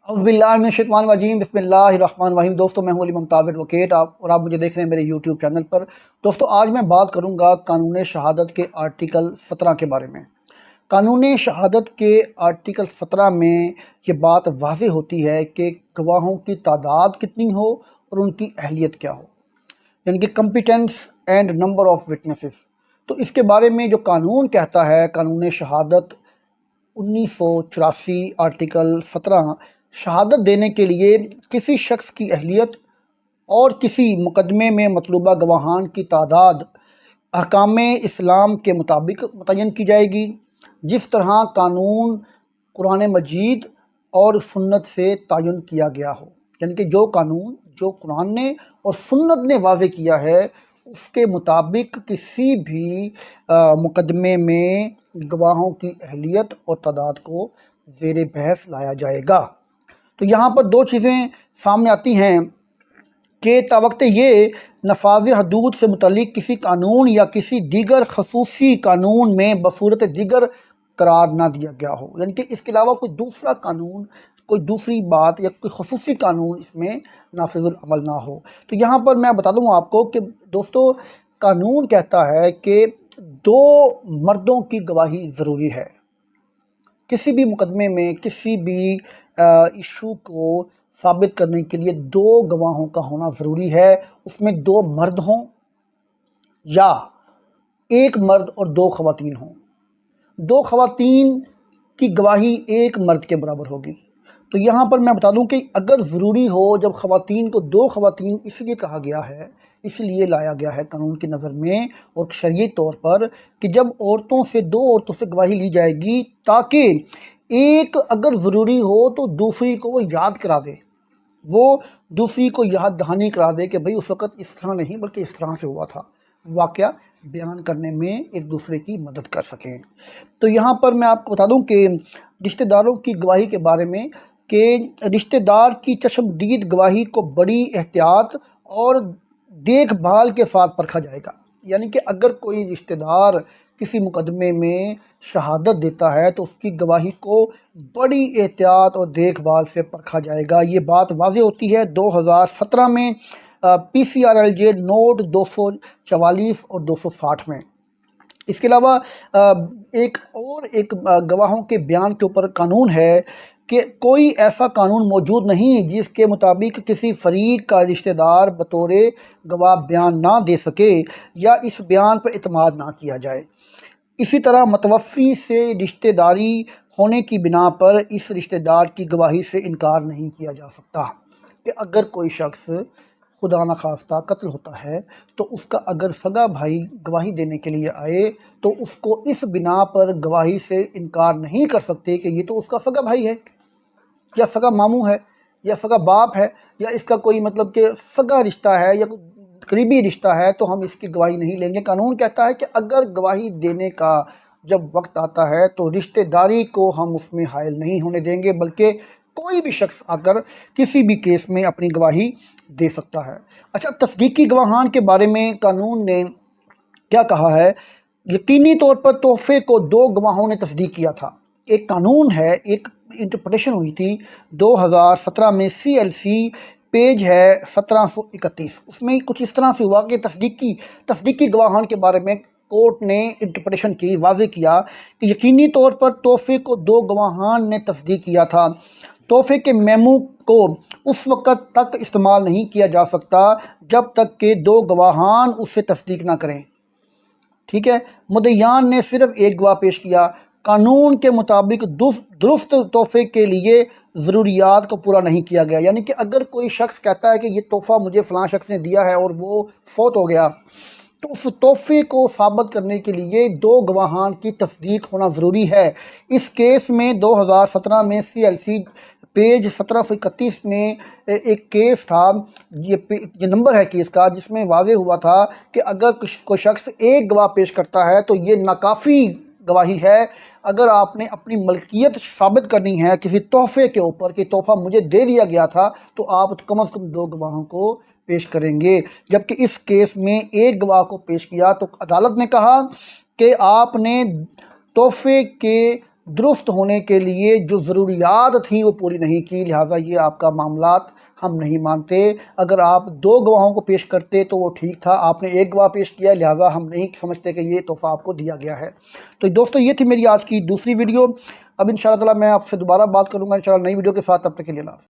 बिस्मिल्लाहिर्रहमानिर्रहीम बिस्मिल्लाहिर्रहमानिर्रहीम। दोस्तों, मैं हूं अली मुमताज़ एडवोकेट और आप मुझे देख रहे हैं मेरे यूट्यूब चैनल पर। दोस्तों, आज मैं बात करूंगा कानून शहादत के आर्टिकल 17 के बारे में। कानून शहादत के आर्टिकल 17 में ये बात वाज़ेह होती है कि गवाहों की तादाद कितनी हो और उनकी अहलियत क्या हो, यानी कि competence and number of witnesses. तो इसके बारे में जो कानून कहता है, कानून शहादत 1984 आर्टिकल 17, शहादत देने के लिए किसी शख्स की अहलियत और किसी मुकदमे में मतलूबा गवाहान की तादाद अहकाम इस्लाम के मुताबिक मुतय्यन की जाएगी, जिस तरह कानून कुरान मजीद और सुन्नत से तयन किया गया हो। यानी कि जो कानून जो कुरान ने और सुन्नत ने वाज़े किया है, उसके मुताबिक किसी भी मुकदमे में गवाहों की अहलियत और तादाद को ज़ेर बहस लाया जाएगा। तो यहाँ पर दो चीज़ें सामने आती हैं कि तावक्त ये नफाज़ हदूद से मुतल्लिक किसी कानून या किसी दीगर खसूसी कानून में बसूरत दीगर करार ना दिया गया हो, यानी कि इसके अलावा कोई दूसरा कानून, कोई दूसरी बात या कोई खसूसी कानून इसमें नाफिजुल अमल ना हो। तो यहाँ पर मैं बता दूँ आपको कि दोस्तों, कानून कहता है कि दो मर्दों की गवाही ज़रूरी है। किसी भी मुकदमे में किसी भी इशू को साबित करने के लिए दो गवाहों का होना ज़रूरी है। उसमें दो मर्द हों या एक मर्द और दो ख़वातीन हों। दो ख़वातीन की गवाही एक मर्द के बराबर होगी। तो यहाँ पर मैं बता दूं कि अगर ज़रूरी हो, जब ख़वातीन को दो ख़वातीन इसलिए कहा गया है, इसलिए लाया गया है कानून की नज़र में और शरई तौर पर, कि जब औरतों से दो औरतों से गवाही ली जाएगी ताकि एक अगर ज़रूरी हो तो दूसरी को वो याद करा दे, वो दूसरी को याद दहानी करा दे कि भाई उस वक़्त इस तरह नहीं बल्कि इस तरह से हुआ था, वाक़या बयान करने में एक दूसरे की मदद कर सकें। तो यहाँ पर मैं आपको बता दूं कि रिश्तेदारों की गवाही के बारे में कि रिश्तेदार की चश्मदीद गवाही को बड़ी एहतियात और देखभाल के साथ परखा जाएगा। यानी कि अगर कोई रिश्तेदार किसी मुकदमे में शहादत देता है तो उसकी गवाही को बड़ी एहतियात और देखभाल से परखा जाएगा। ये बात वाज़ेह होती है 2017 में PCRLJ नोट 244 और 260 में। इसके अलावा एक गवाहों के बयान के ऊपर कानून है कि कोई ऐसा कानून मौजूद नहीं जिसके मुताबिक किसी फरीक का रिश्तेदार बतौर गवाह बयान ना दे सके या इस बयान पर इत्माद ना किया जाए। इसी तरह मतवफ़ी से रिश्तेदारी होने की बिना पर इस रिश्तेदार की गवाही से इनकार नहीं किया जा सकता कि अगर कोई शख्स खुदा न खास्ता कत्ल होता है तो उसका अगर सगा भाई गवाही देने के लिए आए तो उसको इस बिना पर गवाही से इनकार नहीं कर सकते कि ये तो उसका सगा भाई है या सगा मामू है या सगा बाप है या इसका कोई मतलब कि सगा रिश्ता है या करीबी रिश्ता है, तो हम इसकी गवाही नहीं लेंगे। कानून कहता है कि अगर गवाही देने का जब वक्त आता है तो रिश्तेदारी को हम उसमें हायल नहीं होने देंगे, बल्कि कोई भी शख्स आकर किसी भी केस में अपनी गवाही दे सकता है। अच्छा, तस्दीकी गवाहान के बारे में कानून ने क्या कहा है? यकीनी तौर पर तोहफे को दो गवाहों ने तस्दीक किया था। एक कानून है, एक इंटरप्रिटेशन हुई थी 2017 में, CLC पेज है 1731। उसमें कुछ इस तरह से हुआ कि तस्दीकी गवाहान के बारे में कोर्ट ने इंटरप्रिटेशन की, वाज़े किया कि यकीनी तौर पर तोहफे को दो गवाहान ने तस्दीक किया था। तोहफे के मेमू को उस वक़्त तक इस्तेमाल नहीं किया जा सकता जब तक कि दो गवाहान उससे तस्दीक ना करें। ठीक है, मुद्दईयान ने सिर्फ एक गवाह पेश किया। कानून के मुताबिक दुरुस्त तोहफे के लिए ज़रूरियात को पूरा नहीं किया गया। यानी कि अगर कोई शख्स कहता है कि ये तोहफ़ा मुझे फ़लाँ शख्स ने दिया है और वो फौत हो गया, तो उस तोहफ़े को साबित करने के लिए दो गवाहान की तस्दीक होना ज़रूरी है। इस केस में 2017 में CLC पेज 1731 में एक केस था, ये नंबर है केस का, जिसमें वाज़े हुआ था कि अगर कोई शख्स एक गवाह पेश करता है तो ये नाकाफ़ी गवाही है। अगर आपने अपनी मलकियत साबित करनी है किसी तोहफ़े के ऊपर कि तोहफ़ा मुझे दे दिया गया था, तो आप कम से कम दो गवाहों को पेश करेंगे। जबकि इस केस में एक गवाह को पेश किया तो अदालत ने कहा कि आपने तोहफ़े के درست ہونے کے لیے جو ضروریات تھیں وہ پوری نہیں کی، لہٰذا یہ آپ کا معاملات ہم نہیں مانتے۔ اگر آپ 2 گواہوں کو پیش کرتے تو وہ ٹھیک تھا، آپ نے 1 گواہ پیش کیا، لہٰذا ہم نہیں سمجھتے کہ یہ تحفہ آپ کو دیا گیا ہے۔ تو دوستو یہ تھی میری آج کی دوسری ویڈیو۔ اب انشاءاللہ تعالیٰ میں آپ سے دوبارہ بات کروں گا انشاءاللہ نئی ویڈیو کے ساتھ، تب تک کے لیے اللہ حافظ۔